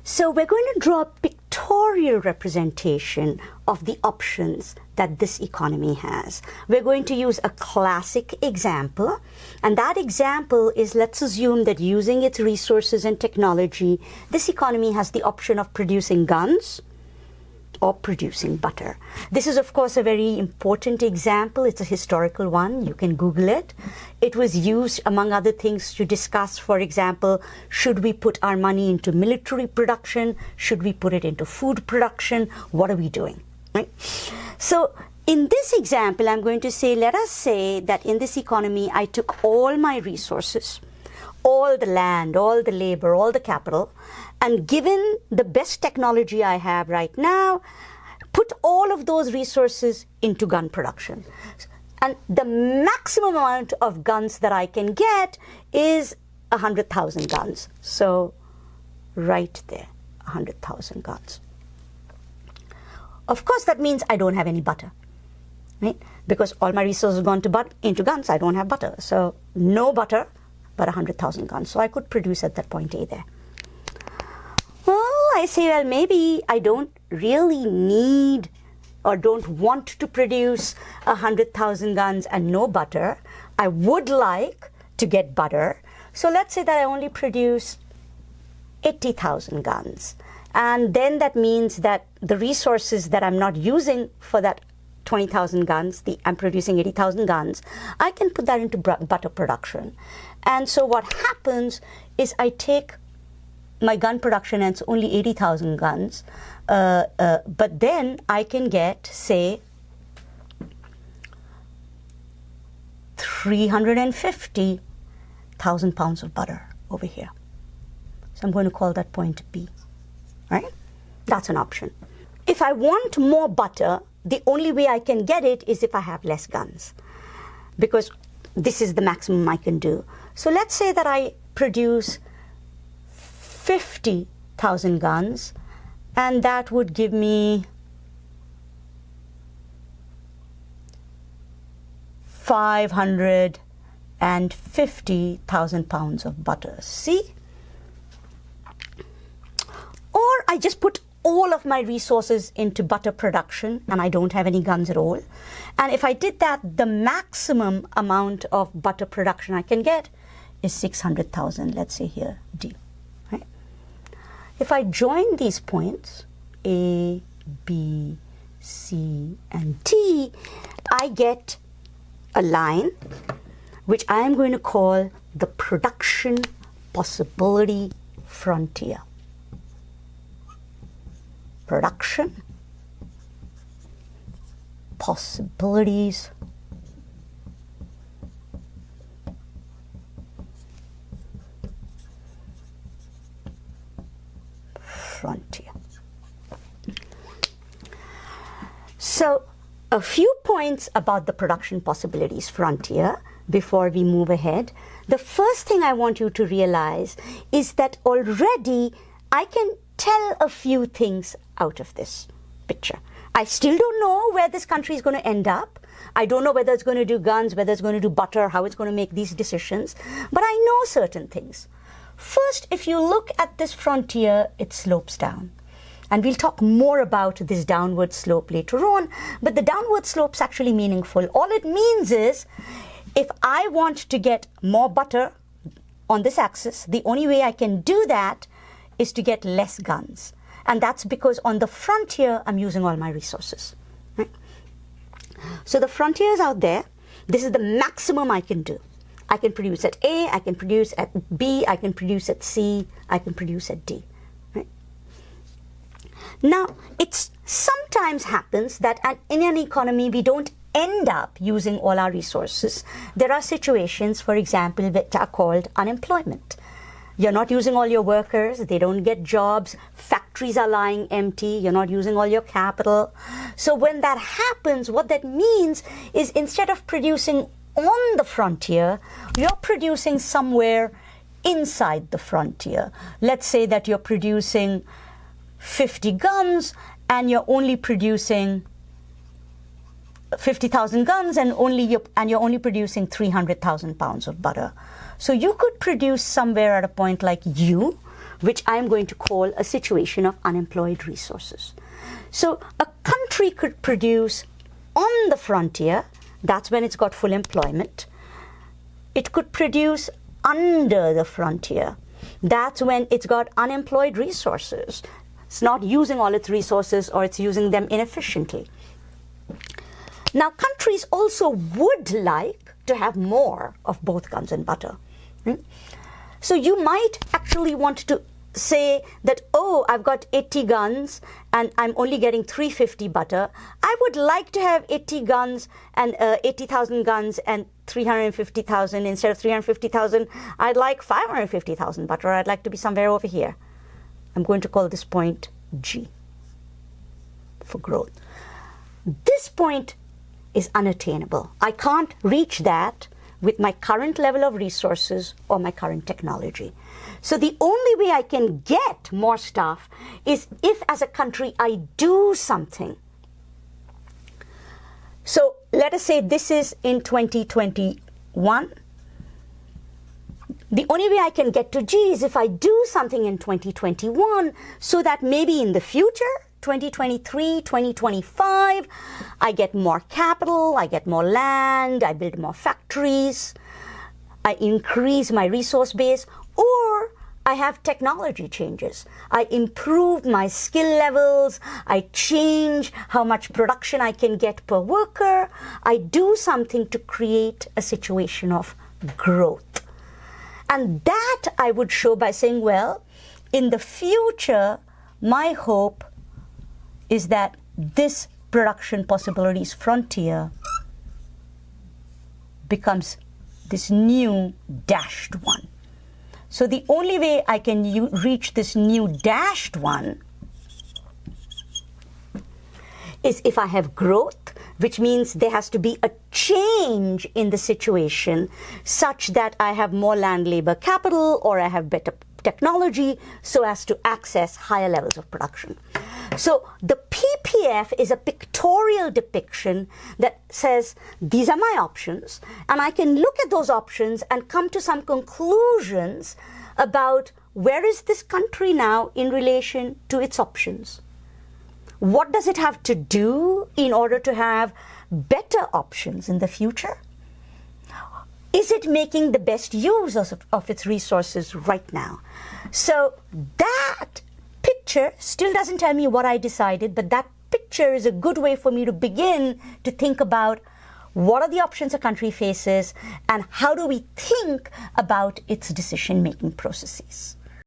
So we're going to draw a pictorial representation of the options that this economy has. We're going to use a classic example, and that example is, let's assume that using its resources and technology, this economy has the option of producing guns or producing butter. This is, of course, a very important example. It's a historical one. You can Google it. It was used, among other things, to discuss, for example, should we put our money into military production? Should we put it into food production? What are we doing? Right? So in this example, I'm going to say, let us say that in this economy, I took all my resources, all the land, all the labor, all the capital, and given the best technology I have right now, put all of those resources into gun production. And the maximum amount of guns that I can get is 100,000 guns. So right there, 100,000 guns. Of course, that means I don't have any butter, right? Because all my resources have gone into guns, I don't have butter. So no butter, but 100,000 guns. So I could produce at that point A there. Well, I say, well, maybe I don't really need or don't want to produce 100,000 guns and no butter. I would like to get butter. So let's say that I only produce 80,000 guns. And then that means that the resources that I'm not using for that 20,000 guns, I'm producing 80,000 guns, I can put that into butter production. And so what happens is I take my gun production, and it's only 80,000 guns, but then I can get, say, 350,000 pounds of butter over here. So I'm going to call that point B, right? That's an option. If I want more butter, the only way I can get it is if I have less guns, because this is the maximum I can do. So let's say that I produce 50,000 guns, and that would give me 550,000 pounds of butter. See? Or I just put all of my resources into butter production and I don't have any guns at all. And if I did that, the maximum amount of butter production I can get is 600,000, let's say here, D. Right? If I join these points, A, B, C, and D, I get a line which I am going to call the production possibility frontier. Production possibilities frontier. So a few points about the production possibilities frontier before we move ahead. The first thing I want you to realize is that already I can tell a few things out of this picture. I still don't know where this country is going to end up. I don't know whether it's going to do guns, whether it's going to do butter, how it's going to make these decisions. But I know certain things. First, if you look at this frontier, it slopes down. And we'll talk more about this downward slope later on. But the downward slope's actually meaningful. All it means is, if I want to get more butter on this axis, the only way I can do that is to get less guns. And that's because on the frontier, I'm using all my resources. Right? So the frontier is out there. This is the maximum I can do. I can produce at A, I can produce at B, I can produce at C, I can produce at D. Right? Now, it sometimes happens that in an economy, we don't end up using all our resources. There are situations, for example, that are called unemployment. You're not using all your workers, they don't get jobs, factories are lying empty, you're not using all your capital. So when that happens, what that means is instead of producing on the frontier, you're producing somewhere inside the frontier. Let's say that you're producing 50 guns and you're only producing 50,000 guns and you're only producing 300,000 pounds of butter. So you could produce somewhere at a point like U which I'm going to call a situation of unemployed resources. So a country could produce on the frontier, that's when it's got full employment. It could produce under the frontier. That's when it's got unemployed resources. It's not using all its resources, or it's using them inefficiently. Now, countries also would like to have more of both guns and butter. So you might actually want to say that, oh, I've got 80 guns and I'm only getting 350 butter. I would like to have 80 guns and 80,000 guns and 350,000 instead of 350,000. I'd like 550,000 butter. I'd like to be somewhere over here. I'm going to call this point G for growth. This point is unattainable. I can't reach that with my current level of resources or my current technology. So the only way I can get more stuff is if, as a country, I do something. So let us say this is in 2021. The only way I can get to G is if I do something in 2021, so that maybe in the future, 2023, 2025, I get more capital, I get more land, I build more factories, I increase my resource base, or I have technology changes. I improve my skill levels, I change how much production I can get per worker, I do something to create a situation of growth. And that I would show by saying, well, in the future, my hope is that this production possibilities frontier becomes this new dashed one. So the only way I can reach this new dashed one is if I have growth, which means there has to be a change in the situation such that I have more land, labor, capital, or I have better technology so as to access higher levels of production. So the PPF is a pictorial depiction that says, these are my options, and I can look at those options and come to some conclusions about where is this country now in relation to its options. What does it have to do in order to have better options in the future? Is it making the best use of its resources right now? So that picture still doesn't tell me what I decided, but that picture is a good way for me to begin to think about what are the options a country faces and how do we think about its decision-making processes.